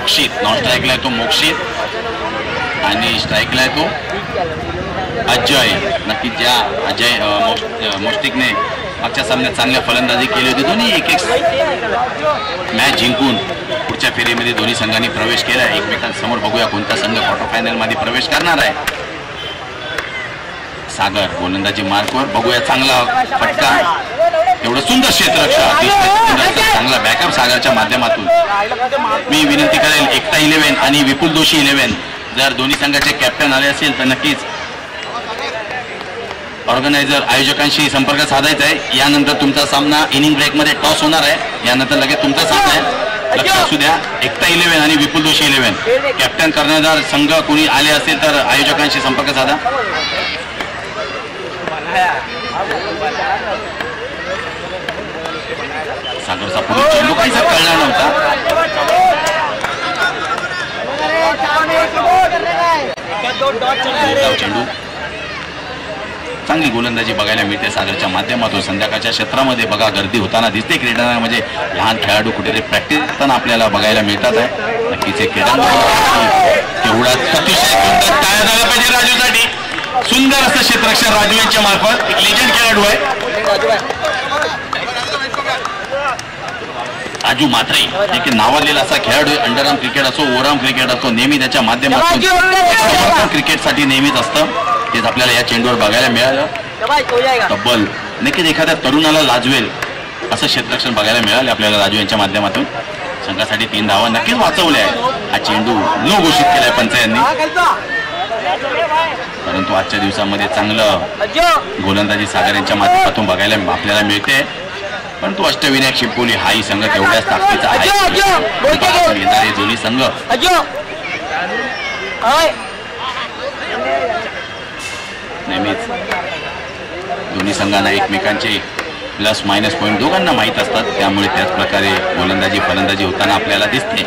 Mokshit, non स्ट्राईकला आहे तो मोक्षित आणि स्ट्राईकला आहे तो अजय. नक्की ज्या अजय मोष्टिकने मागच्या सामन्यात चांगल्या फलंदाजी केली होती, दोन्ही एक मॅच जिंकून पुढच्या फेरीमध्ये दोन्ही संघांनी प्रवेश केला आहे. एकमेकांसमोर बघूया कोणता संघ क्वार्टर फायनल मध्ये प्रवेश करणार आहे. सागर गोलंदाजी मार्कवर बघूया, चांगला फटका, एवढं सुंदर क्षेत्ररक्षण, चांगला बॅकअप सागरच्या माध्यमातून. मी विनंती करेल एकता 11 आणि विपुल दोशी 11 जर दोन्ही संघाचे कॅप्टन आले असेल तर नक्कीच ऑर्गनायझर आयोजकांशी संपर्क साधायचा आहे. यानंतर तुमचा सामना इनिंग ब्रेक मध्ये टॉस होणार आहे, यानंतर लगेच तुमचा सामना आहे. लक्ष असू द्या, एकता 11 आणि विपुल दोशी 11 कॅप्टन कर्णधार संघ कोणी आले असेल तर आयोजकांशी संपर्क साधा. सागरचा पुढे चेंडू काहीसा कळला नव्हता. चेंडू चांगली गोलंदाजी बघायला मिळते सागरच्या माध्यमातून. संध्याकाळच्या क्षेत्रामध्ये बघा गर्दी होताना दिसते क्रीडा, म्हणजे लहान खेळाडू कुठेतरी प्रॅक्टिस करताना आपल्याला बघायला मिळतात आहे. नक्कीच एक क्रीडांगण तेवढा अतिशय सुंदर टाळ्या झाला पाहिजे राजूसाठी. सुंदर असं क्षेत्ररक्षण राजू यांच्या मार्फत, एक लेजंड खेळाडू आहे राजू म्हात्रे, जे की नावाजलेला असा खेळाडू आहे. अंडरआर्म क्रिकेट असो, ओव्हरआर्म क्रिकेट असो, नेहमी त्याच्या माध्यमातून क्रिकेट साठी नेहमीच असतं. तेच आपल्याला या चेंडूवर बघायला मिळालं. तब्बल नक्कीच एखाद्या तरुणाला लाजवेल असं क्षेत्ररक्षण बघायला मिळालं आपल्याला राजू यांच्या माध्यमातून. संघासाठी 3 धावा नक्कीच वाचवल्या आहे. हा चेंडू न घोषित केलाय पंच यांनी, परंतु आजच्या दिवसामध्ये चांगलं गोलंदाजी सागर यांच्या माध्यमातून बघायला आपल्याला मिळते. परंतु अष्टविनायक चिंपोली हाही संघ तेवढ्याच ताकदीचा आहे. येणारे दोन्ही संघ नेहमीच दोन्ही संघांना एकमेकांचे प्लस मायनस पॉईंट दोघांना माहीत असतात, त्यामुळे त्याच प्रकारे गोलंदाजी फलंदाजी होताना आपल्याला दिसते.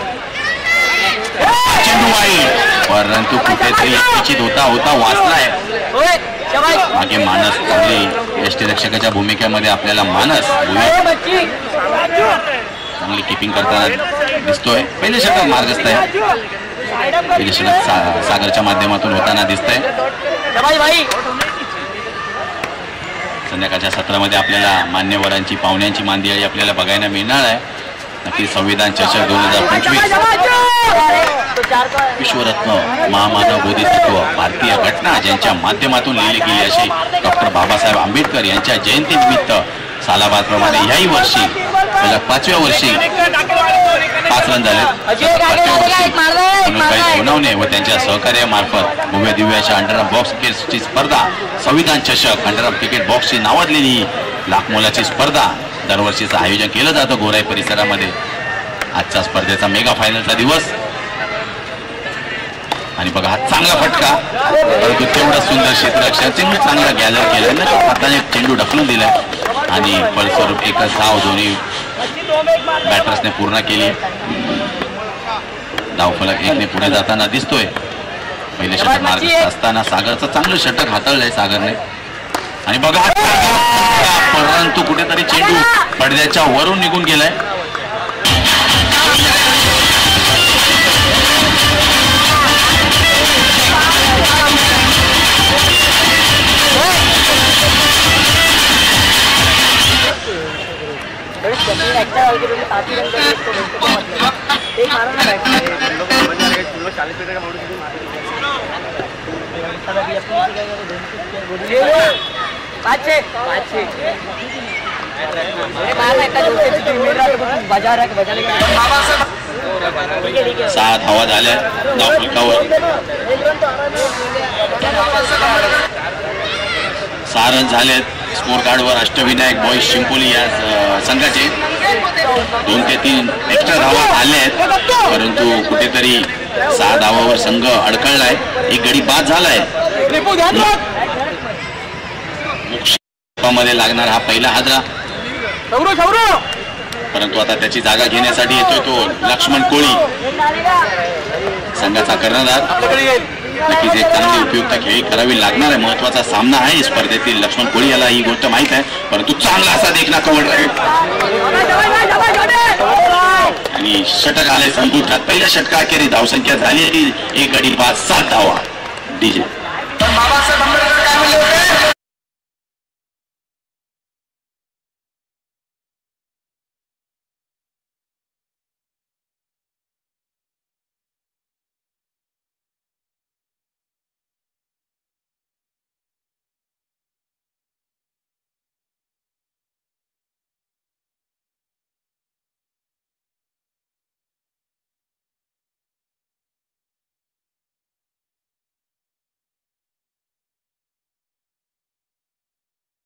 चेंडू वाईट, परंतु कुठेतरी अपेक्षित होता वाचलाय. मागे मानस चांगली यष्टीरक्षकाच्या भूमिकेमध्ये आपल्याला मानस चांगली किपिंग करताना दिसतोय. पहिले षटक मार्गस्थ आहे, पहिले षटक सागरच्या माध्यमातून होताना दिसतंय. संध्याकाळच्या सत्रामध्ये आपल्याला मान्यवरांची पाहुण्यांची मांदियाळी आपल्याला बघायला मिळणार आहे. नक्की संविधान चषक 2025 विश्वरत्न महामानव बोधिसत्व भारतीय घटना ज्यांच्या माध्यमातून लिहिली गेली अशी डॉक्टर बाबासाहेब आंबेडकर यांच्या जयंतीनिमित्त सालाबादप्रमाणे याही वर्षी 5व्या वर्षी 5 रन झाले. सोनवणे व त्यांच्या सहकार्यामार्फत भव्य दिव्य अशा अंडरआर्म बॉक्स क्रिकेटची स्पर्धा संविधान चषक अंडरआर्म क्रिकेट बॉक्सची नावाजलेली लाख मोलाची स्पर्धा दरवर्षीचं आयोजन केलं जातं गोराई परिसरामध्ये. आजच्या स्पर्धेचा मेगा फायनलचा दिवस आणि बघा हा चांगला फटका, परंतु तेवढा सुंदर क्षेत्ररक्षण चांगला गॅलर केलं ना, हाताने चेंडू ढकलून दिलाय आणि फलस्वरूप एकच धाव दोन्ही बॅटर्सने पूर्ण केली. धावफलक 1ने पुढे जाताना दिसतोय. पहिले षटक मार्गस्थ असताना सागरचं चांगलं षटक हाताळलंय सागरने आणि बघा परंतु कुठेतरी चेंडू पडद्याच्या वरून निघून गेलाय. सात धावा झाल्या धावफलकावर. 6 रन झालेत स्कोर कार्डवर अष्टविनायक बॉईज चिंपोली या संघाचे. 2 ते 3 एक्स्ट्रा धावा आल्या आहेत, परंतु कुठेतरी 6 धावावर संघ अडकळलाय. एक गडी बाद झालाय. मध्ये लागणार हा पहिला हादरा, परंतु आता त्याची जागा घेण्यासाठी येतोय तो लक्ष्मण कोळी संघाचा कर्णधार. नक्कीच एक चांगली उपयुक्त खेळी करावी लागणार आहे. महत्वाचा सामना आहे स्पर्धेतील. लक्ष्मण कोळी याला ही गोष्ट माहित आहे, परंतु चांगला असा देखना कव्हर आहे आणि षटक आले संपुष्टात. पहिल्या षटकाखेरी धावसंख्या झाली 1 गडी 5-7 धावा. डीजे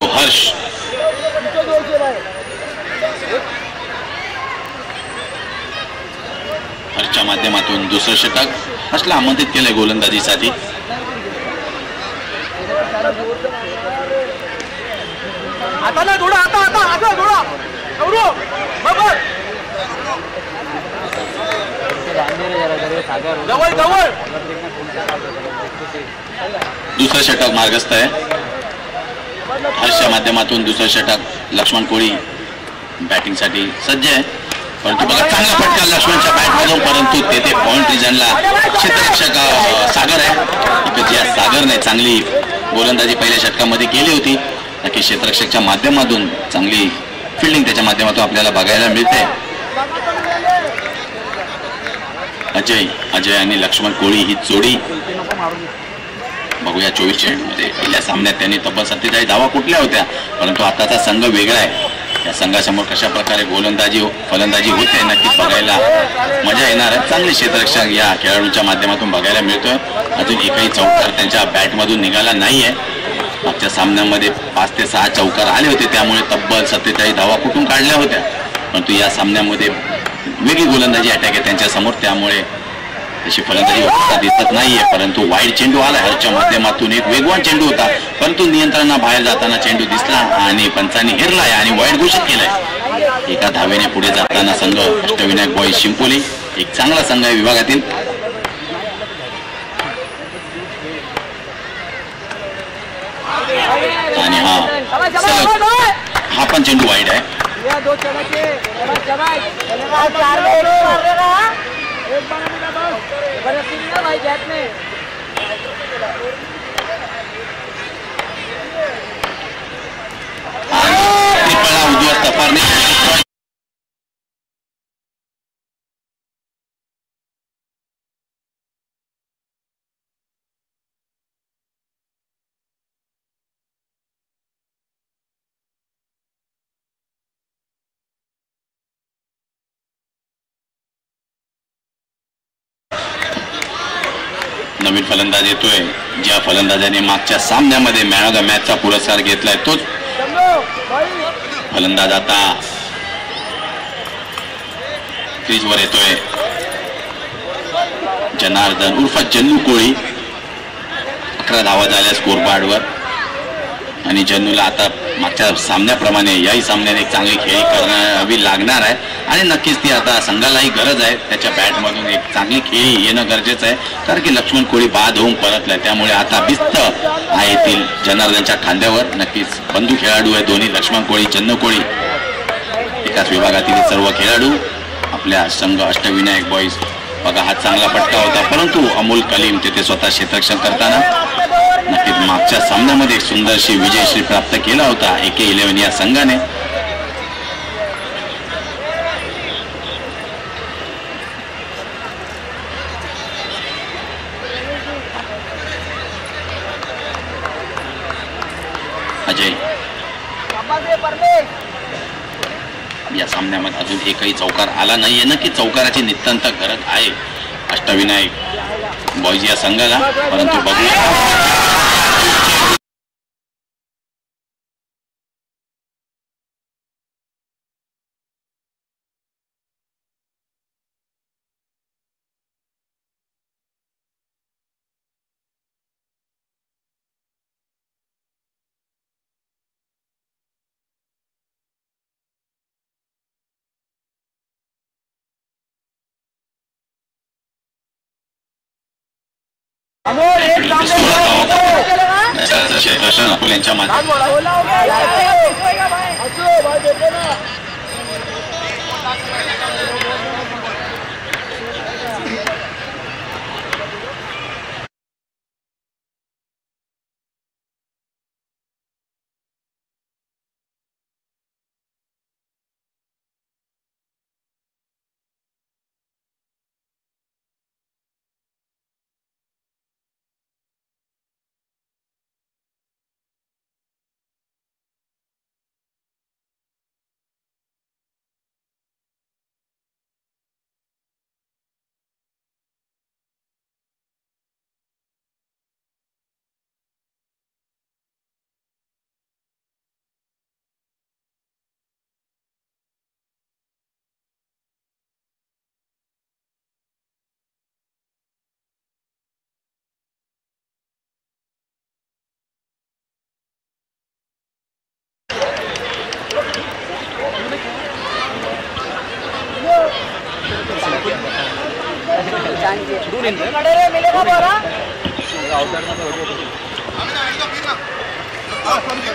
हर्ष हर्षच्या माध्यमातून दुसरं षटक. हर्षला आमंत्रित केलंय गोलंदाजीसाठी. दुसरं षटक मार्गस्थ आहे. हर्षच्या माध्यमातून दुसरं षटक. लक्ष्मण कोळी बॅटिंगसाठी सज्ज आहे. परंतु बघा चांगला फटका लक्ष्मणच्या बॅटमधून, परंतु तेथे पॉइंट रिजनला क्षेत्ररक्षक सागर आहे. सागरने चांगली गोलंदाजी पहिल्या षटकामध्ये केली होती. नक्की क्षेत्ररक्षकच्या माध्यमातून चांगली फिल्डिंग त्याच्या माध्यमातून आपल्याला बघायला मिळते. अजय आणि लक्ष्मण कोळी ही जोडी बघूया 24 चेंडूमध्ये. पहिल्या सामन्यात त्यांनी तब्बल 47 धावा कुठल्या होत्या, परंतु आताचा संघ वेगळा आहे. या संघासमोर कशा प्रकारे फलंदाजी होते नक्कीच बघायला मजा येणार आहे. चांगले क्षेत्ररक्षक या खेळाडूंच्या माध्यमातून बघायला मिळतोय. अजून एकही चौकार त्यांच्या बॅटमधून निघाला नाहीये. मागच्या सामन्यामध्ये 5 ते 6 चौकार आले होते, त्यामुळे तब्बल 47 धावा कुठून काढल्या होत्या. परंतु या सामन्यामध्ये वेगळी गोलंदाजी अटॅक आहे त्यांच्या समोर, त्यामुळे तशी फलंदाजी होता दिसत नाहीये. परंतु वाईड चेंडू आला हर्षच्या माध्यमातून. एक वेगवान चेंडू होता, परंतु नियंत्रणाबाहेर जाताना चेंडू दिसला आणि पंचांनी हेरलाय आणि वाईड घोषित केलाय. एका धावेने पुढे जाताना संघ अष्टविनायक बॉईज शिंपोली एक चांगला संघ आहे विभागातील. आणि हा पण चेंडू वाईड आहे. उद्ध्वस्त फरणी नवीन फलंदाज येतोय. ज्या फलंदाजाने मागच्या सामन्यामध्ये मॅन ऑफ द मॅचचा पुरस्कार घेतलाय तोच फलंदाज आता क्रीजवर येतोय. जनार्दन उर्फ जन्नू कोळी. 11 धावा झाल्या स्कोर बोर्डवर आणि जन्नूला आता मागच्या सामन्याप्रमाणे याही सामन्यात एक चांगली खेळी करावी लागणार आहे आणि नक्कीच ती आता संघालाही गरज आहे. त्याच्या बॅटमधून एक चांगली खेळी येणं गरजेचं आहे, कारण की लक्ष्मण कोळी बाद होऊन परतलाय. त्यामुळे आता भिस्त आहे ती जनार्दनच्या खांद्यावर. नक्कीच बंधू खेळाडू आहे दोन्ही, लक्ष्मण कोळी जन्नू कोळी. एकाच विभागातील सर्व खेळाडू आपल्या संघ अष्टविनायक बॉईज. बघा हा चांगला फटका होता, परंतु अमोल कलीम तिथे स्वतः क्षेत्ररक्षण करताना नक्कीच मागच्या सामन्यामध्ये एक सुंदरशी विजयश्री प्राप्त केला होता AK11 या संघाने. अजय या सामन्यामध्ये अजून एकही चौकार आला नाहीये. नक्की चौकाराची नितांत गरज आहे अष्टविनायक बॉईज या संघाला, परंतु बघूया यांच्या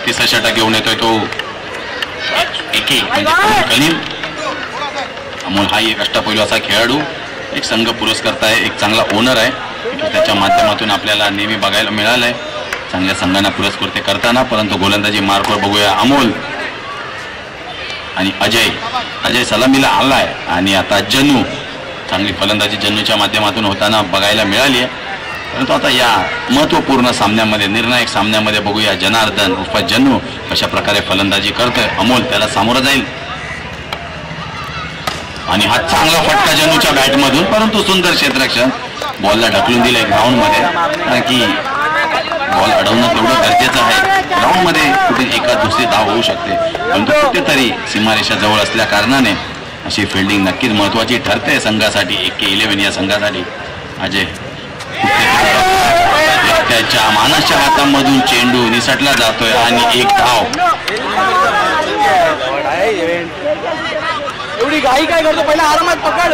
तिसरा षटक घेऊन येतोय तो कलीम. अमोल हा एक अष्टपैलू असा खेळाडू, एक संघ पुरस्कर्ता आहे, एक चांगला ओनर आहे. त्याच्या माध्यमातून आपल्याला नेहमी बघायला मिळालंय चांगल्या संघांना पुरस्कृत करताना. परंतु गोलंदाजी मार्कवर बघूया अमोल आणि अजय सलामीला आलाय. आणि आता जन्नू, चांगली फलंदाजी जन्नूच्या माध्यमातून होताना बघायला मिळाली आहे. परंतु आता या महत्वपूर्ण सामन्यामध्ये, निर्णायक सामन्यामध्ये बघूया जनार्दन उर्फ जन्नू कशा प्रकारे फलंदाजी करतोय. अमोल त्याला सामोरं जाईल आणि हा चांगला फटका जन्नूच्या बॅटमधून, परंतु सुंदर क्षेत्ररक्षण. बॉलला ढकलून दिलंय ग्राउंडमध्ये, कारण की बॉल अडवणं तेवढं गरजेचं आहे. ग्राउंडमध्ये कुठे एका दुसरी धाव होऊ शकते, परंतु कुठेतरी सीमारेषा जवळ असल्या कारणाने अशी फिल्डिंग नक्कीच महत्वाची ठरते संघासाठी, 1-11 या संघासाठी. अजय त्याच्या मानाच्या हातामधून चेंडू निसटला जातोय आणि एक धाव. एवढी घाई काय करतो, पहिला आरामात पकड.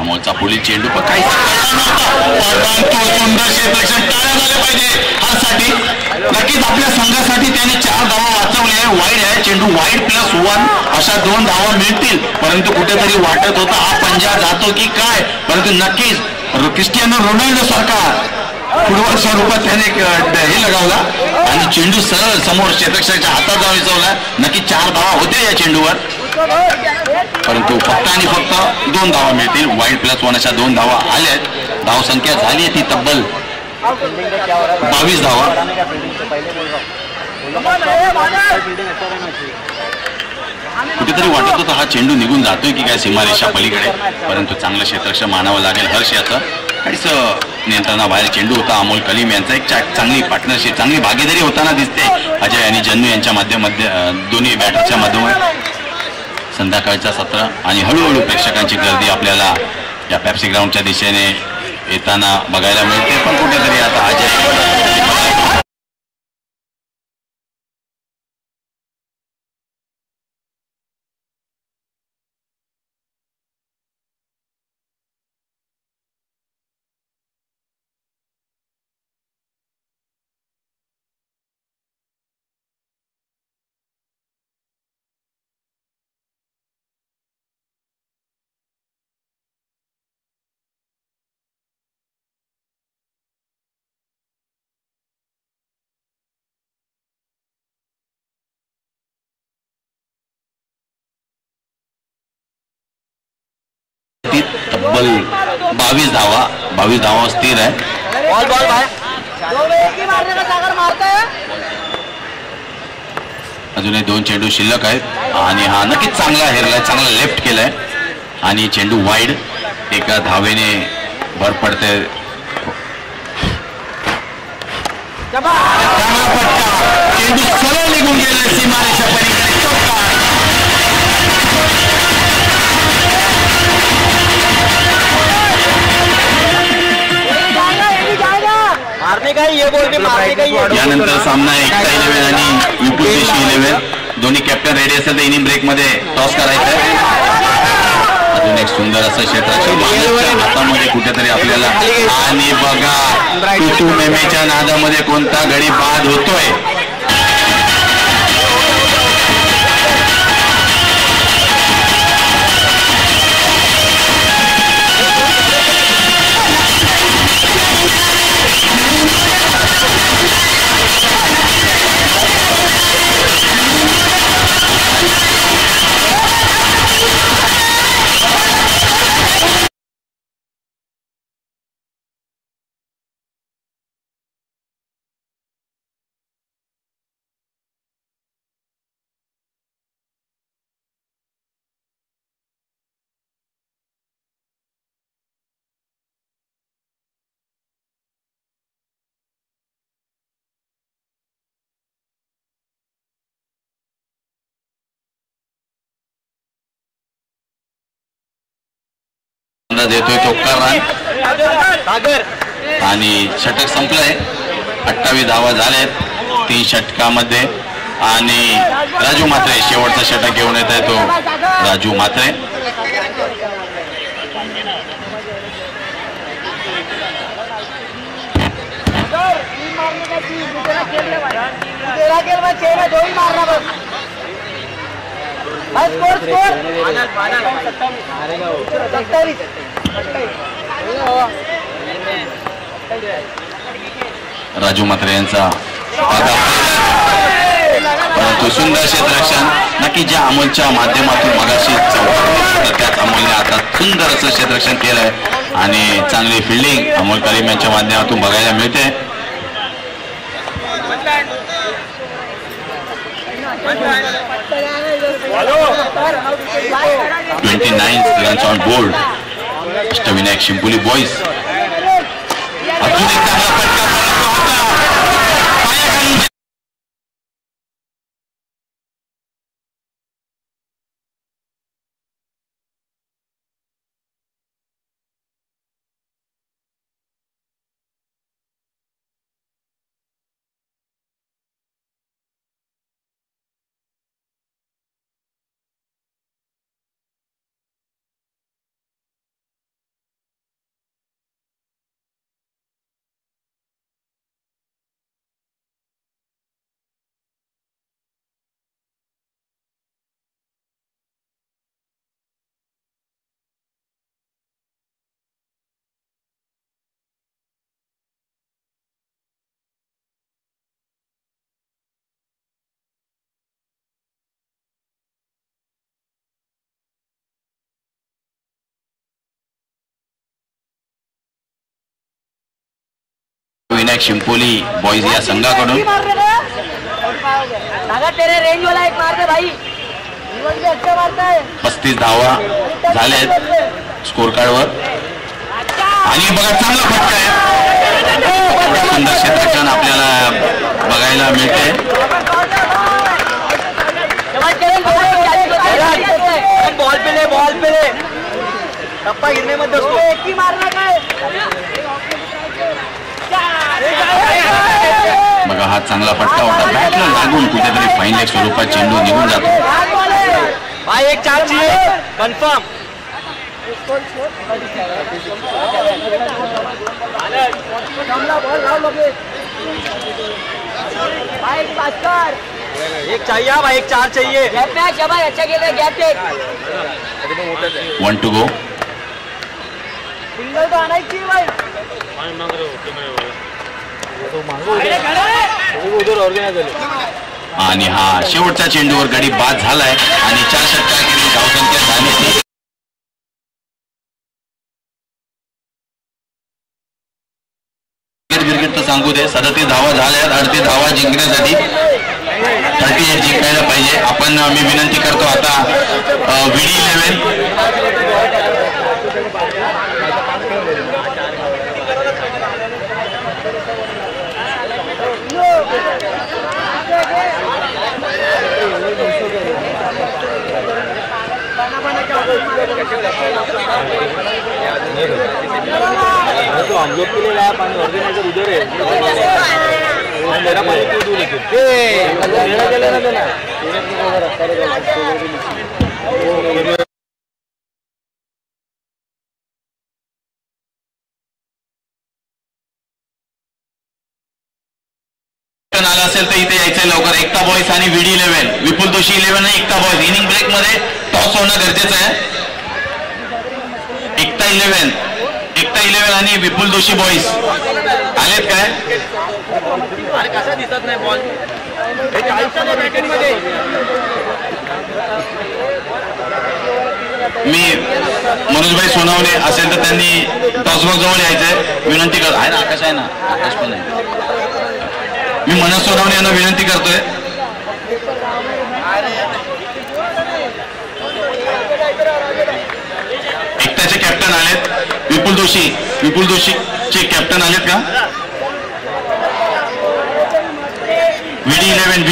अमोलचा पुढील चेंडू पण काही सुंदर क्षेत्ररक्षण झाले पाहिजे हासाठी. नक्कीच आपल्या संघासाठी त्याने 4 धावा वाचवल्या आहे. वाईड आहे चेंडू, वाईड +1 अशा 2 धावा मिळतील. परंतु कुठेतरी वाटत होता हा पंजा जातो की काय, परंतु नक्कीच क्रिस्टियानो रोनाल्डो सारखा फुटबॉल स्वरूपात त्याने हे लगावला आणि चेंडू सरळ समोर क्षेत्ररक्षकाच्या हातात जाऊन विचवला. नक्की 4 धावा होत्या या चेंडूवर, परंतु फक्त आणि फक्त 2 धावा मिळतील. वाईड +1 अशा 2 धावा आल्यात. धाव संख्या झाली आहे ती तब्बल 22 धावा. कुठेतरी वाटत होतं हा चेंडू निघून जातोय की काय सीमारेषा पलीकडे, परंतु चांगलं क्षेत्ररक्षण मानावं लागेल हर्ष याचं. काहीच नियंत्रणाबाहेर चेंडू होता. अमोल कलीम यांचा एक चांगली पार्टनरशिप, चांगली भागीदारी होताना दिसते अजय आणि जन्नू यांच्या माध्यमामध्ये, दोन्ही बॅटरच्या माध्यमातून. संध्याकाळचा सत्र आणि हळूहळू प्रेक्षकांची गर्दी आपल्याला या पेप्सी ग्राउंडच्या दिशेने येताना बघायला मिळते. पण कुठेतरी आता अजय तब्बल 22 धावा स्थिर आहे. अजूनही 2 चेंडू शिल्लक आहेत आणि हा नक्कीच चांगला हेरलाय, चांगला लेफ्ट केलाय आणि चेंडू वाईड. एका धावेने भर पडते. चेंडू सरळ निघून गेला सीमारेषा पलीकडे. यानंतर सामना एकता 11 आणि युपीसी 11 दोन्ही कॅप्टन रेडी असेल तर इनिंग ब्रेक मध्ये टॉस करायचं आहे. अजून एक सुंदर असं क्षेत्र हातामध्ये कुठेतरी आपल्याला, आणि बघा टुटू मेमेच्या नादामध्ये कोणता गडी बाद होतोय. देतोय तो करण आणि षटक संपलंय. 28 धावा झाल्यात 3 षटकामध्ये. आणि राजू म्हात्रे शेवटचा षटक घेऊन येत आहे, तो राजू म्हात्रे. राजू म्हात्रे यांचा परंतु सुंदर क्षेत्ररक्षण नक्की ज्या अमोलच्या माध्यमातून मगाशी त्याच अमोलने आता सुंदर असं क्षेत्ररक्षण केलंय आणि चांगली फिल्डिंग अमोल करीम यांच्या माध्यमातून बघायला मिळते. runs on board. Ashtavinayak Shimpuli boys. अजून एक चांगला फटका विनायक शिंपोली बॉईज या संघाकडून 35 धावा झाल्यात स्कोर कार्डवर. आणि बघा चांगला फटका आहे. सुंदर क्षेत्ररक्षण आपल्याला बघायला मिळते. बॉल पे टप्पा गिरण्यामध्ये बघा हा चांगला फटका होता. बॅटला लागून कुठेतरी फाईन लेग स्वरूपात चेंडू निघून जातो. भाई एक 4 चाहिए कन्फर्म. एक चाहिए भाई, एक 4 चाहिए. अच्छा खेले gap pay. 1 to go. Single तो आना ही चाहिए भाई. आणि हा शेवटच्या चेंडूवर गडी बाद झालाय आणि 4 षटकांखेरीज धावसंख्या झाली. क्रिकेट तर सांगू दे 37 धावा झाल्यात. 38 धावा जिंकण्यासाठी 38 जिंकायला पाहिजे. आपण मी विनंती करतो आता VD11 तो हम लोग के लिए लाया पानी ऑर्गेनाइजर उधर है. मेरा पानी क्यों दूर आला असेल तर इथे यायचंय लवकर. एकता बॉईज आणि VD11 विपुल दोशी 11 आणि एकता बॉईज. इनिंग ब्रेक मध्ये टॉस होणं गरजेचं आहे. एकता 11 आणि विपुल दोशी बॉईज आलेत काय? अरे कसा दिसत नाही बॉल. मी मनोजभाई सोनावणे असेल तर त्यांनी टॉसबॉक्स जवळ यायचंय. विनंती करतो आहे ना, आकाश आहे ना, आकाश पण आहे. मी मनोज सोनावणे यांना विनंती करतोय. एकट्याचे कॅप्टन आलेत विपुल दोशीचे कॅप्टन आलेत का? VD11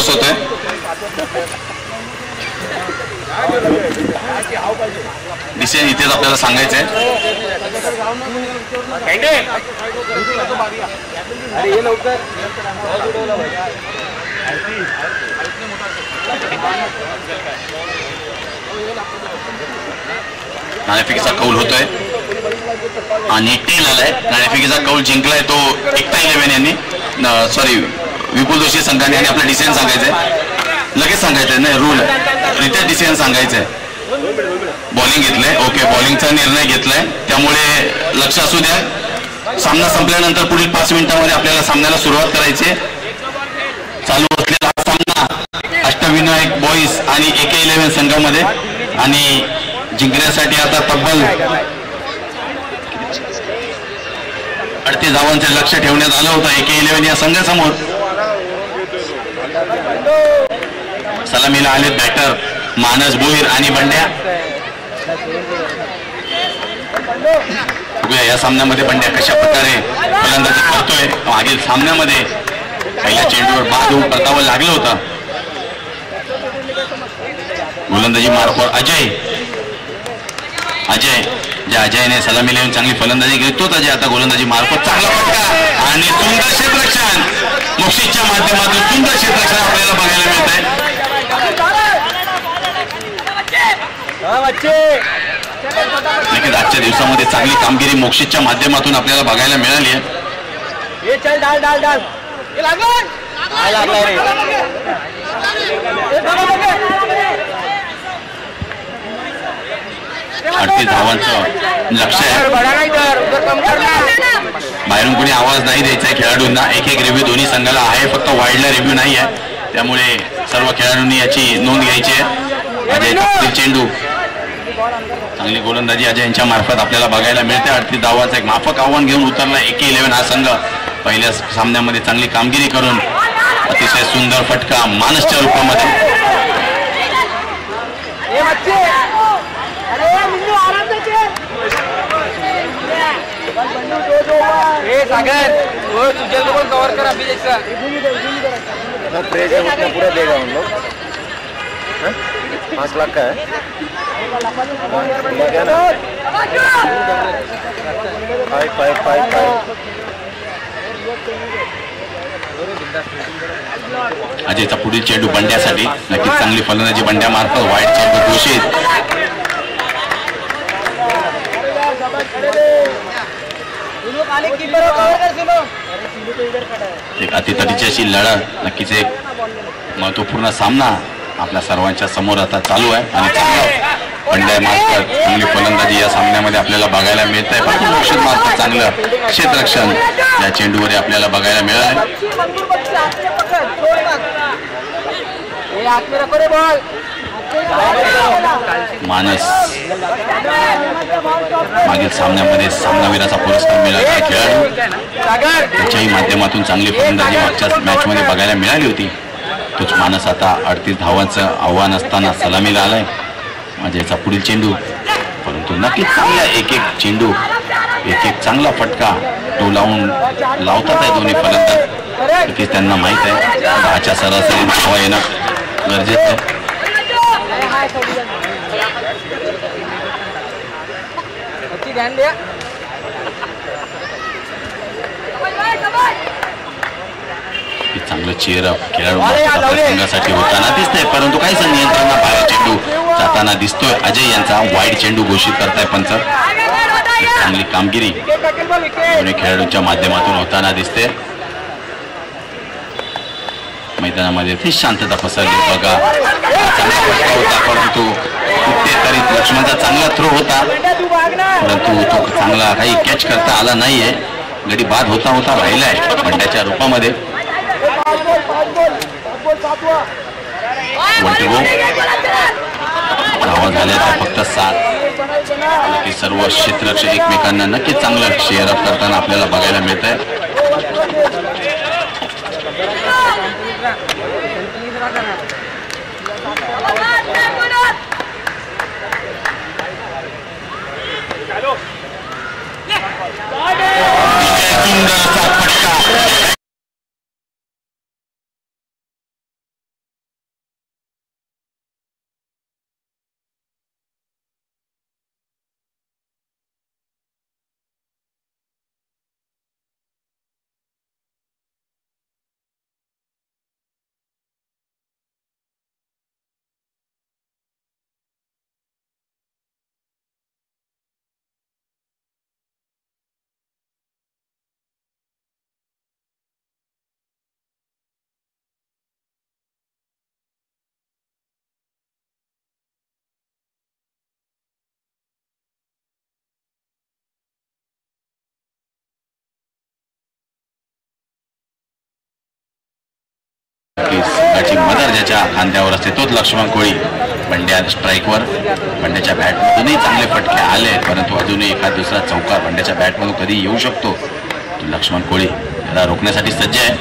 क्रॉस होतोय. डिसिजन इथेच आपल्याला सांगायचंय. नाणेफेकीचा कौल होतोय आणि टेल आलाय. नाणेफेकीचा कौल जिंकलाय तो एकता 11 यांनी, सॉरी विपुल जोशी संघाने. आणि आपला डिसिजन सांगायचंय, लगेच सांगायचंय नाही, रूल रितेश डिसिजन सांगायचंय. बॉलिंग घेतलंय, ओके, बॉलिंगचा निर्णय घेतलाय, त्यामुळे लक्ष असू द्या. सामना संपल्यानंतर पुढील 5 मिनिटांमध्ये आपल्याला सामन्याला सुरुवात करायची. चालू असलेला हा सामना अष्टविनायक बॉईज आणि AK 11 संघामध्ये, आणि जिंकण्यासाठी आता तब्बल 38 धावांचे लक्ष ठेवण्यात आलं होतं AK 11 या संघासमोर. सलामीला आलेत बॅटर मानस भोईर आणि बंड्या. बघूया या सामन्यामध्ये बंड्या कशा प्रकारे फलंदाजी करतोय. मागील सामन्यामध्ये पहिल्या चेंडूवर बाद होऊन परतावं लागलं होतं. गोलंदाजी मार्फत अजयने सलामी लिहून चांगली फलंदाजी घेतोच. अजय आता गोलंदाजी मार्फत चांगला फटका आणि सुंदर क्षेत्ररक्षण. मोक्षीच्या माध्यमातून सुंदर क्षेत्ररक्षण आपल्याला बघायला मिळत आहे. नक्कीच आजच्या दिवसामध्ये चांगली कामगिरी मोक्षीच्या माध्यमातून आपल्याला बघायला मिळाली आहे. 38 धावांचं लक्ष आहे. बाहेरून कोणी आवाज नाही द्यायचा आहे खेळाडूंना. एक रिव्ह्यू दोन्ही संघाला आहे, फक्त वाईडला रिव्ह्यू नाही आहे, त्यामुळे सर्व खेळाडूंनी याची नोंद घ्यायची आहे. अजय चेंडू चांगली गोलंदाजी अजय यांच्या मार्फत आपल्याला बघायला मिळते. 38 धावांचं एक माफक आव्हान घेऊन उतरला AK 11 हा संघ. पहिल्या सामन्यामध्ये चांगली कामगिरी करून अतिशय सुंदर फटका मानसच्या रूपामध्ये. कवर कर अभी जैसा पूरा देगा हम लोग. 5 लाख का है. अजयचा पुढील चेंडू बंड्यासाठी. नक्कीच चांगली फलंदाजी बंड्या मार्फत. वाईट चेंडू घोषित. एक अतितटीची अशी लढत, नक्कीच एक महत्वपूर्ण सामना आपल्या सर्वांच्या समोर आता चालू आहे. आणि बंड्या मार्फत चांगली फलंदाजी या सामन्यामध्ये आपल्याला बघायला मिळत आहे. पण मोक्षित मार्फत चांगलं क्षेत्ररक्षण या चेंडूवर आपल्याला बघायला मिळालं. मानस मागील सामन्यामध्ये सामनावीराचा पुरस्कार मिळाला खेळाडू, त्याच्याही माध्यमातून चांगली फलंदाजी मागच्या मॅचमध्ये बघायला मिळाली होती. तोच मानस आता 38 धावांचं आव्हान असताना सलामीला आलाय. अजयचा पुढील चेंडू, परंतु नक्कीच चांगला एक चेंडू, एक चांगला फटका तो लावतात आहे दोन्ही फलंदाज. नक्कीच त्यांना माहित आहे 10च्या सरासरी धावा येणं गरजेचं आहे. ध्यान द्या. चांगलं चेअर खेळाडू संघासाठी होताना दिसतंय, परंतु काहीच नियंत्रणाबाहेर चेंडू जाताना दिसतोय. अजय यांचा वाईड चेंडू घोषित करताय पंच. चांगली कामगिरी दोन्ही खेळाडूंच्या माध्यमातून होताना दिसते. मैदानामध्ये ती शांतता पसरली बघा. चांगला फटका होता, परंतु कुठेतरी लक्ष्मणचा चांगला थ्रो होता, परंतु तो चांगला काही कॅच करता आला नाहीये. गडी बाद होता राहिलाय बंड्याच्या रूपामध्ये. धावा झाल्या फक्त 7. नक्की सर्व क्षेत्ररक्षक एकमेकांना नक्कीच चांगलं शेअर अप करताना आपल्याला बघायला मिळत आहे. सुंदर असा फटका संघाची मदर ज्याच्या खांद्यावर असते तोच लक्ष्मण कोळी. बंड्या स्ट्राईकवर, बंड्याच्या बॅटमधूनही चांगले फटके आले, परंतु अजूनही एखाद दुसरा चौकार बंड्याच्या बॅटमधून कधी येऊ शकतो. लक्ष्मण कोळी याला रोखण्यासाठी सज्ज आहे.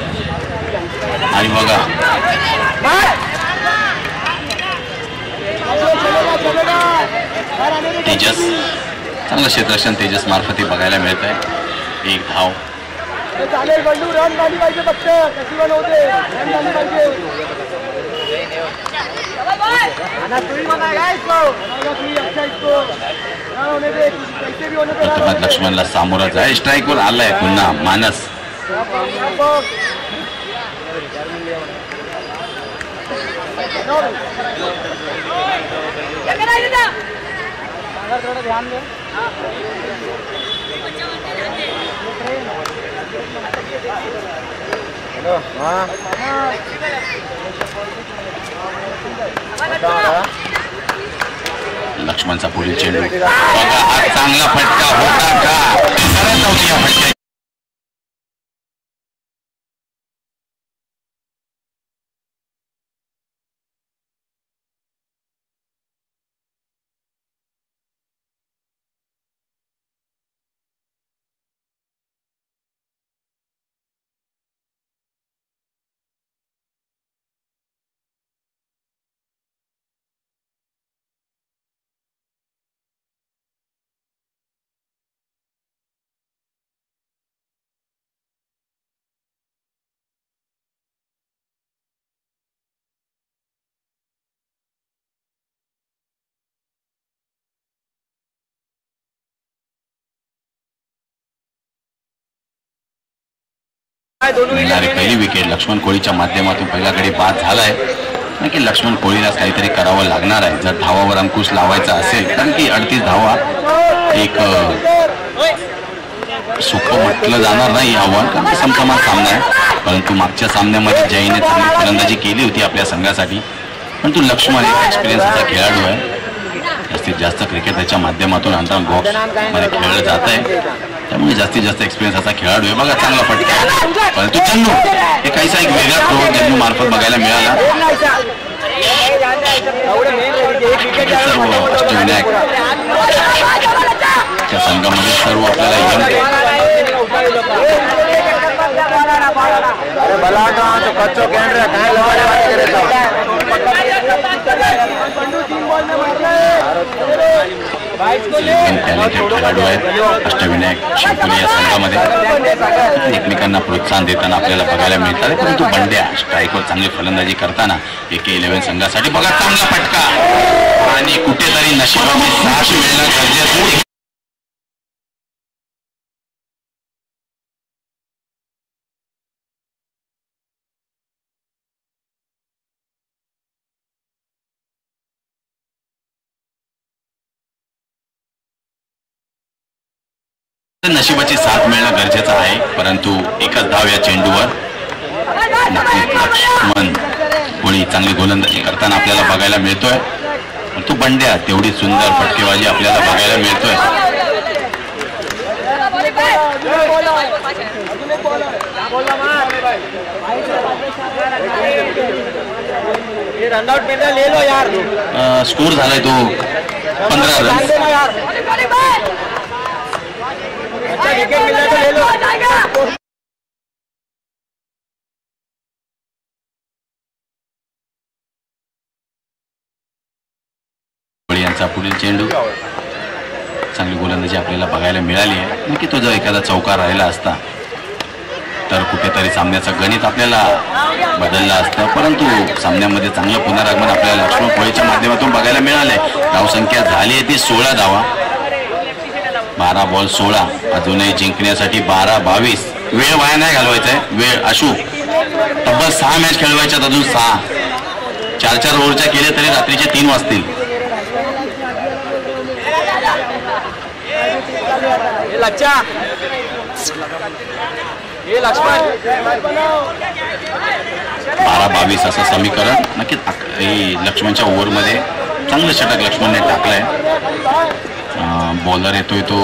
आणि बघा तेजस, चांगलं क्षेत्ररक्षण तेजस मार्फत बघायला मिळत आहे. एक धाव. लक्ष्मणला सामोरा जाय. स्ट्राईकवर आलाय पुन्हा मानस. लक्ष्मणचा पुढील चेंडू. हा चांगला फटका होता का? करत नव्हती या फटक्या. मिळणारी पहिली विकेट लक्ष्मण कोळीच्या माध्यमातून पहिल्याकडे बाद झालाय. की लक्ष्मण कोळीलाच काहीतरी करावं लागणार आहे जर धावावर अंकुश लावायचा असेल, कारण की 38 धावा एक सोपं म्हटलं जाणार नाही आव्हान, कारण समसमान सामना आहे. परंतु मागच्या सामन्यामध्ये जयने चांगली फलंदाजी केली होती आपल्या संघासाठी. परंतु लक्ष्मण एक एक्सपिरियन्सचा खेळाडू आहे. जास्तीत जास्त क्रिकेट त्याच्या माध्यमातून अंतर बॉक्स मध्ये खेळलं जात आहे, त्यामुळे जास्तीत जास्त एक्सपिरियन्स असा खेळाडू आहे. बघा चांगला फटका, परंतु चन्नू हे काहीसा एक वेगळा थ्रो चन्नू मार्फत बघायला मिळाला. सर्व अष्टविनायक त्या संघामध्ये सर्व आपल्याला टॅलेंटेड खेळाडू आहेत अष्टविनायक शिवपुरी या संघामध्ये. एकमेकांना प्रोत्साहन देताना आपल्याला बघायला मिळतात. परंतु बंड्या स्ट्राईकवर चांगली फलंदाजी करताना AK11 संघासाठी बघा चांगला फटका आणि कुठेतरी नशिबाने साथ मिळणं गरजेचं. नशिबाची साथ मिळणं गरजेचं आहे, परंतु एकच धाव या चेंडूवर. लक्ष्मण कोळी चांगली गोलंदाजी करताना आपल्याला बघायला मिळतोय. परंतु बंड्या तेवढी सुंदर फटकेबाजी आपल्याला बघायला मिळतोय. स्कोर झालाय तो 15 रन. यांचा पुढील चेंडू चांगली गोलंदाजी आपल्याला बघायला मिळाली आहे. की तो जर एखादा चौकार राहिला असता तर कुठेतरी सामन्याचं गणित आपल्याला बदललं असतं. परंतु सामन्यामध्ये चांगलं पुनरागमन आपल्याला लक्ष्मण कोळीच्या माध्यमातून बघायला मिळालंय. धावसंख्या झाली आहे ती 16 धावा. 12 बॉल 16. अजूनही जिंकण्यासाठी 12-22. वेळ वाया नाही घालवायचा आहे. वेळ अशू तब्बल 6 मॅच खेळवायच्यात, अजून 6. 4-4 ओव्हरच्या केले तरी रात्रीचे 3 वाजतील. लक्ष्मण 12-22 असं समीकरण नक्कीच लक्ष्मणच्या ओव्हरमध्ये चांगलं षटक लक्ष्मणने टाकलंय. बॉलर येतोय तो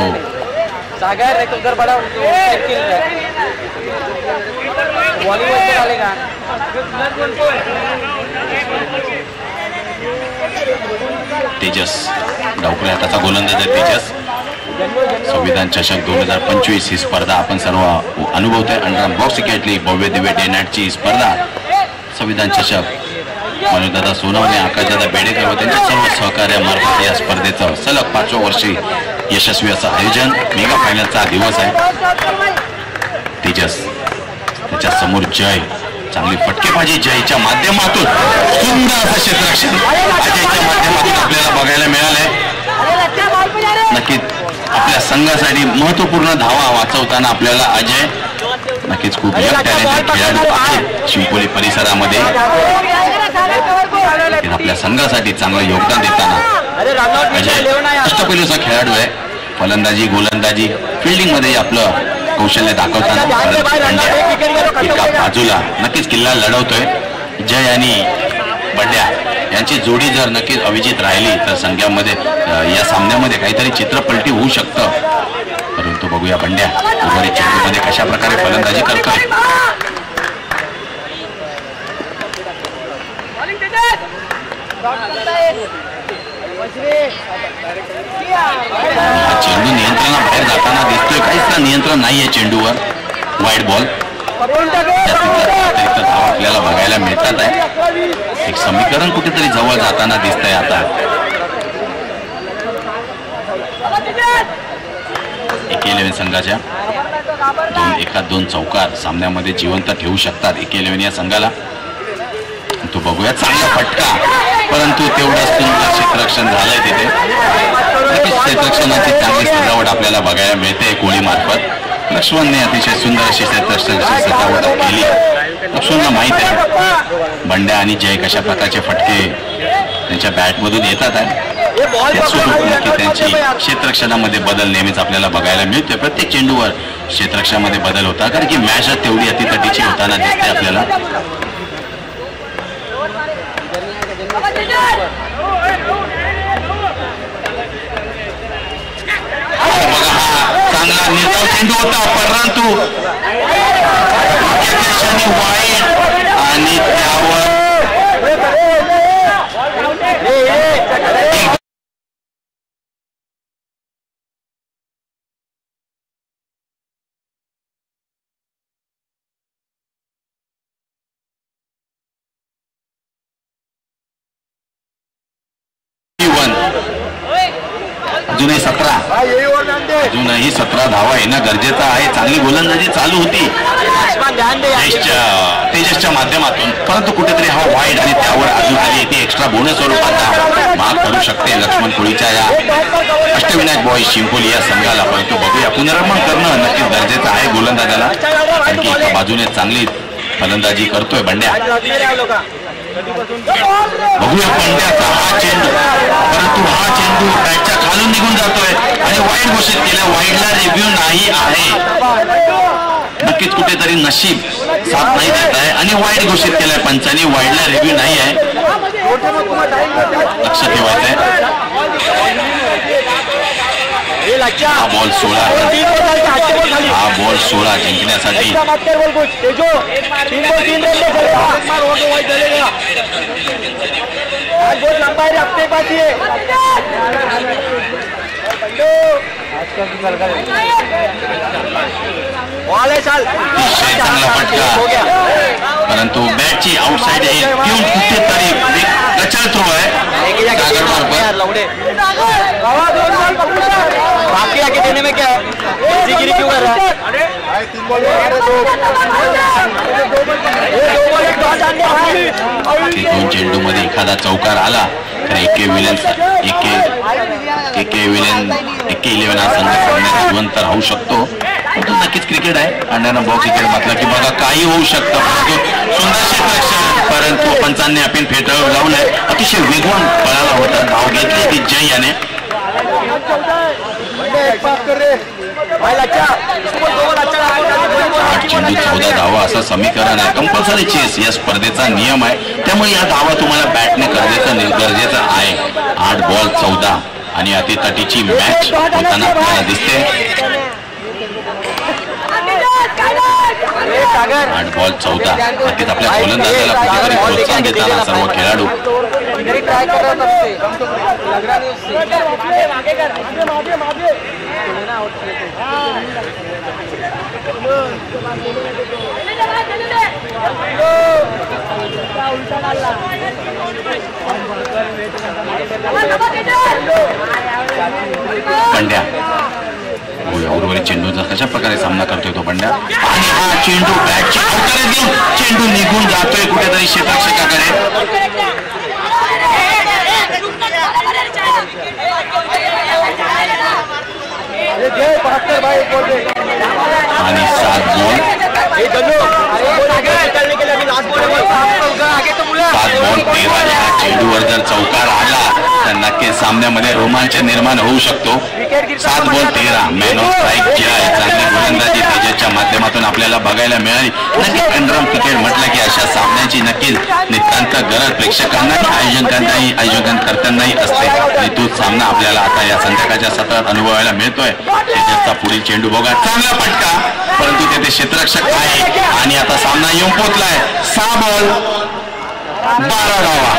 तेजस डावखरे हाताचा गोलंदाज आहे तेजस. संविधान चषक 2025 ही स्पर्धा आपण सर्व अनुभवतोय. अंडरआर्म बॉक्स क्रिकेटली भव्य दिव्य डे नाईटची स्पर्धा संविधान चषक. मनोजदादा सोनवणे, आकाशदादा बेडेकर व त्यांच्या सर्व सहकार्यामार्फत या स्पर्धेचं सलग 5व्या वर्षी यशस्वी असं आयोजन. मेगा फायनलचा दिवस आहे. तेजस त्याच्या समोर जय, चांगली फटकेबाजी जयच्या माध्यमातून. सुंदर असं क्षेत्ररक्षण अजयच्या माध्यमातून आपल्याला बघायला मिळालंय. नक्कीच आपल्या संघासाठी महत्वपूर्ण धावा वाचवताना आपल्याला अजय नक्कीच खूप यंग टॅलेंटेड खेळाडू आहे. चिंपोली परिसरामध्ये आपल्या संघासाठी चांगलं योगदान देताना अजय अष्टपैलूचा खेळाडू आहे. फलंदाजी, गोलंदाजी, फिल्डिंग मध्ये आपलं कौशल्य दाखवताना एका बाजूला नक्कीच किल्ला लढवतोय. जय आणि बंड्या यांची जोडी जर नक्कीच अविजित राहिली तर संघामध्ये या सामन्यामध्ये काहीतरी चित्रपलटी होऊ शकतं. परंतु बघूया बंड्या उर्वरित चेंडूमध्ये कशा प्रकारे फलंदाजी करतोय. चेंडू नियंत्रणाबाहेर जाताना दिसतोय. काहीच नियंत्रण नाहीये चेंडूवर. Wide ball. धावा आपल्याला बघायला मिळतात आहे. एक समीकरण कुठेतरी जवळ जाताना दिसतंय. आता AK11 संघाच्या 2 चौकार सामन्यामध्ये जिवंत ठेवू शकतात AK11 या संघाला. तो बघूया चांगला फटका, परंतु तेवढंच सुंदर क्षेत्ररक्षण झालंय तिथे. नक्कीच क्षेत्ररक्षणाची चांगली सजावट आपल्याला बघायला मिळते कोळी मार्फत. लक्ष्मणने अतिशय सुंदर अशी क्षेत्ररक्षणाची सजावट केली. लक्ष्मणला माहित आहे बंड्या आणि जय कशा प्रकारचे फटके त्यांच्या बॅटमधून येतात आहे. त्यासोबत नक्की त्यांची क्षेत्ररक्षणामध्ये बदल नेहमीच आपल्याला बघायला मिळतोय. प्रत्येक चेंडूवर क्षेत्ररक्षणामध्ये बदल होता, कारण की मॅच तेवढी अतितटीची होताना दिसते आपल्याला. चांगला निर्धाव चेंडू होता, परंतु वाईट आणि त्यावर अजूनही 17 धावा येणं गरजेचं आहे. चांगली गोलंदाजी चालू होती तेजसच्या माध्यमातून, परंतु कुठेतरी हा वाईड आणि त्यावर अजून आली ती एक्स्ट्रा बोनस स्वरूपाचा मार्क करू शकते लक्ष्मण कोळीच्या या अष्टविनायक बॉईज चिंपोली या संघाला. परंतु बघूया पुनरागमन करणं नक्कीच गरजेचं आहे गोलंदाजाला, कारण की एका बाजूने चांगली फलंदाजी करतोय बंड्या. बघूया बंड्याचा हा चेंडू, परंतु हा चेंडू बॅटच्या खालून निघून जातोय आणि वाईड घोषित केला. वाईडला रिव्ह्यू नाही आहे. नक्कीच कुठेतरी नशीब साथ नाही देत आहे आणि वाईड घोषित केलाय पंचांनी. वाईडला रिव्ह्यू नाही आहे, लक्ष ठेवायचंय. हा बॉल 16 जिंकण्यासाठी चांगला फटका, परंतु बॅटची आउटसाइड येऊन कुठेतरी गचल थ्रो आहे. आपके आगे देने में क्या है? गिरी क्यों कर रहा है? दोन चेंडू मध्ये एखादा चौकार आला तर AK11 हा संघ सामन्यात जिवंत राहू शकतो. नक्कीच क्रिकेट आहे. अंडरआर्म बॉक्स क्रिकेट म्हटलं की बघा काही होऊ शकतं. सुंदर क्षेत्ररक्षण, परंतु पंचांनी आपण फेटाळून लावलंय. अतिशय वेगवान पळाला होता, धाव घेतली ती जय याने. 8 चेंडू 14 धावा असं समीकरण आहे. कंपल्सरी चेस या स्पर्धेचा नियम आहे, त्यामुळे या धावा तुम्हाला बॅटने गरजेचं आहे. 8 बॉल 14 आणि अतितटीची मॅच होताना आपल्याला दिसते. 8 बॉल 14. नक्कीच आपल्या गोलंदाजाला कुठेतरी प्रोत्साहन देताना सर्व खेळाडू पंड्या उर्वरित चेंडूचा कशा प्रकारे सामना करतोय तो पंड्या आणि हा चेंडू बॅटची आउटकडे देऊन चेंडू निघून जातोय कुठेतरी क्षेत्ररक्षकाकडे. आणि 7 बॉल 13. या चेंडूवर जर चौकार आला तर नक्कीच सामन्यामध्ये रोमांच निर्माण होऊ शकतो. 7 बॉल 13. मॅन ऑफ स्ट्राईक जी आहे चांगली गोलंदाजी तेजसच्या माध्यमातून आपल्याला बघायला मिळाली. नक्कीच अंडरआर्म क्रिकेट म्हटलं की अशा सामन्याची नक्कीच नितांत गरज प्रेक्षकांनाही आयोजकांकर्त्यांनाही असते आणि तोच सामना आपल्याला आता या संध्याकाळच्या सत्रात अनुभवायला मिळतोय. तेजसचा पुढील चेंडू बघा, चांगला फटका परंतु तेथे क्षेत्ररक्षक आहे आणि आता सामना येऊन पोहोचलाय. 6 बॉल 12 धावा.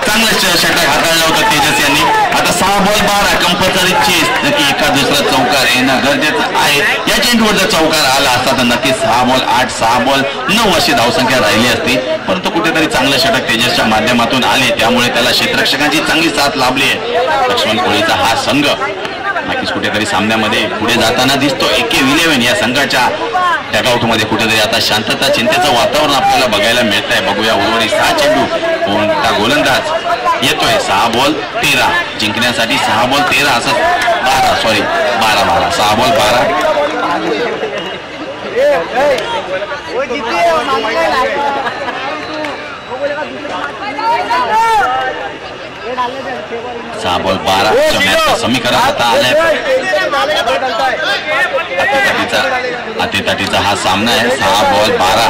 चांगलं षटक हाताळलं होतं तेजस यांनी. आता 6 बॉल 12 कंपल्सरी चेस नक्की एका दुसरा चौकार येणं गरजेचं आहे. या चेंडूवर जर चौकार आला असता तर नक्कीच 6 बॉल 8 6 बॉल 9 अशी धावसंख्या राहिली असती. परंतु कुठेतरी चांगलं षटक तेजसच्या माध्यमातून आले त्यामुळे त्याला क्षेत्ररक्षकांची चांगली साथ लाभली आहे. लक्ष्मण कोळीचा हा संघ नक्कीच कुठेतरी सामन्यामध्ये पुढे जाताना दिसतो. AK11 या संघाच्या टॅगआउट मध्ये कुठेतरी आता शांतता चिंतेचं वातावरण आपल्याला बघायला मिळत आहे. बघूया उर्वरित 6 चेंडू कोणता गोलंदाज येतोय. 6 बॉल 13 जिंकण्यासाठी 6 बॉल 13 असं 12 6 बॉल 12. सहा बॉल 12 मॅचचं समीकरण आता आलंय. अतितटीचा हा सामना आहे. 6 बॉल 12.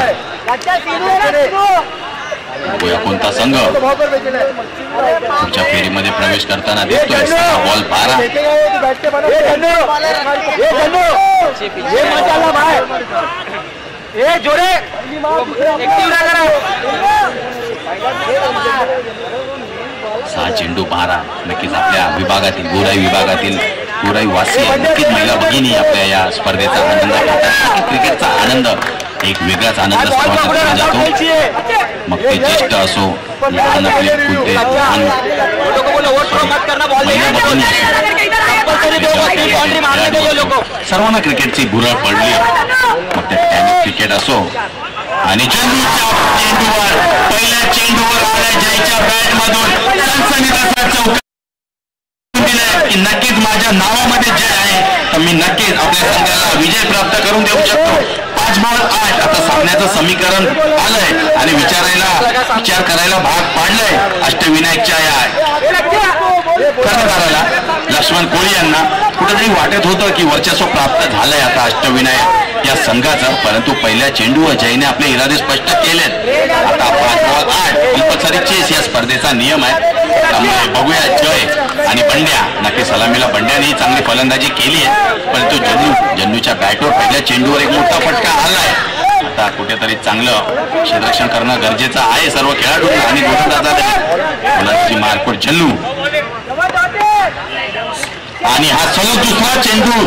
बघूया कोणता संघ पुढच्या फेरीमध्ये प्रवेश करताना दिसतोय. 6 बॉल 12. जोडे 6 चेंडू 12. नक्कीच आपल्या विभागातील गोराई विभागातील गोराई वासी नक्कीच महिला भगिनी आपल्या या स्पर्धेचा आनंद घेतात. क्रिकेटचा आनंद एक वेगळाच आनंद सर्वांना दिला जातो. मग ते ज्येष्ठ असो लहान आपले कुठे लहान महिला भगिनी असो सर्वांना क्रिकेटची भुरळ पडली. मग ते क्रिकेट असो आणि चेंडूवर पहिल्या चेंडूवर आल्या जयच्या बॅट मधून सनसनीत असा चौकार दिलाय की नक्कीच माझ्या नावामध्ये जय आहे तर मी नक्कीच आपल्या संघाला विजय प्राप्त करून देऊ शकतो. 5 बॉल 8. आता सामन्याचं समीकरण आलंय आणि विचार करायला भाग पाडलंय अष्टविनायकच्या या कर्णधाराला लक्ष्मण कोळी यांना. कुठेतरी वाटत होतं की वर्चस्व प्राप्त झालंय आता अष्टविनायक या संघाचं. परंतु पहिल्या चेंडूवर जयने आपले इरादे स्पष्ट केलेत. आता 5 बॉल 8 कंपल्सरी चेस या स्पर्धेचा नियम आहे. त्यामुळे बघूया जय आणि बंड्या. नक्की सलामीला बंड्याने चांगली फलंदाजी केली आहे परंतु जन्नूच्या बॅटवर पहिल्या चेंडूवर एक मोठा फटका आलाय. आता कुठेतरी चांगलं क्षेत्ररक्षण करणं गरजेचं आहे सर्व खेळाडूंना आणि गोलंदाजाची मारकोट जन्नू. आणि हा सलग दुसरा चेंडू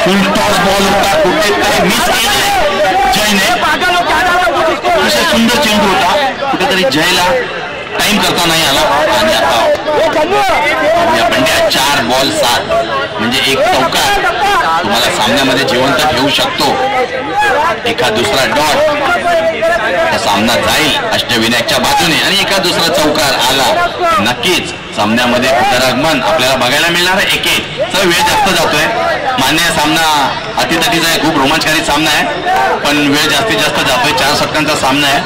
फुल टॉस बॉल होता कुठेतरी मिस केलाय जयने. असा सुंदर चेंडू होता कुठेतरी जयला टाइम करता नाही आला. आणि आता बंड्या 4 बॉल 7 म्हणजे एक चौकार तुम्हाला सामन्यामध्ये जिवंत ठेवू शकतो. एका दुसरा डॉट सामना जाईल अष्टविनायकच्या बाजूने आणि एका दुसरा चौकार आला नक्कीच सामन्यामध्ये पुनरागमन आपल्याला बघायला मिळणार आहे. एकेचा वेळ जास्त जातोय. मान्य सामना अतितटीचा आहे, खूप रोमांचकारी सामना आहे पण वेळ जास्तीत जास्त जातोय. 4 षटकांचा सामना आहे.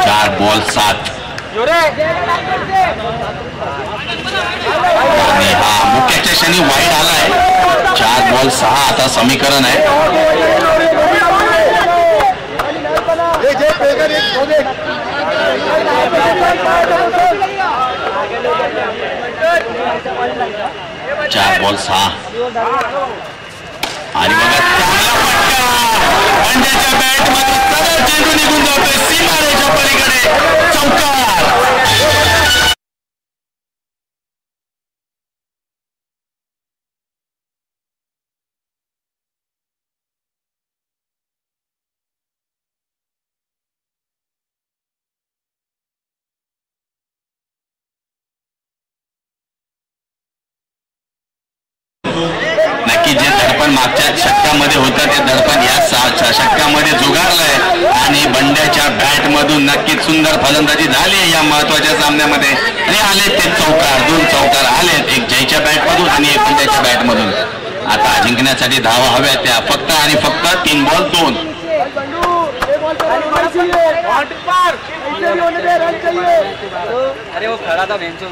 4 बॉल 7. आणि हा मुख्याच्या क्षणी वाईड आलाय. 4 बॉल 6 आता समीकरण आहे. चार बॉल बॉल 6 आणि बघा चांगला फटका बंड्याच्या बॅट मधून सरळ चेंडू निघून जातोय सीमारेच्या पलीकडे चौकार. नक्की जे दडपण मागच्या षटकामध्ये होतं ते दडपण या षटकामध्ये जुगारलंय आणि बंड्याच्या बॅट मधून नक्कीच सुंदर फलंदाजी झाली या महत्वाच्या सामन्यामध्ये आणि आले ते चौकार. 2 चौकार आलेत, एक जयच्या बॅट मधून आणि एक बंड्याच्या बॅट मधून. आता जिंकण्यासाठी धावा हव्या त्या फक्त आणि फक्त 3 बॉल 2. अरे वो खड़ा था बेंच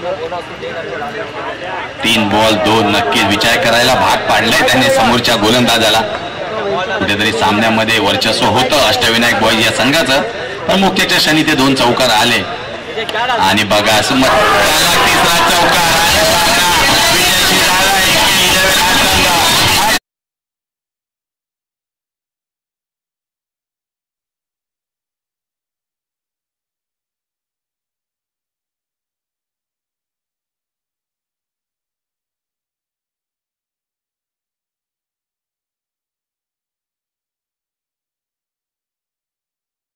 3 बॉल 2 नक्कीच विचार करायला भाग पाडलाय त्याने समोरच्या गोलंदाजाला. कुठेतरी सामन्यामध्ये वर्चस्व होतं अष्टविनायक बॉईज या संघाचं, पण मुख्यच्या क्षणी ते 2 चौकार आले आणि बघा तिसरा चौकार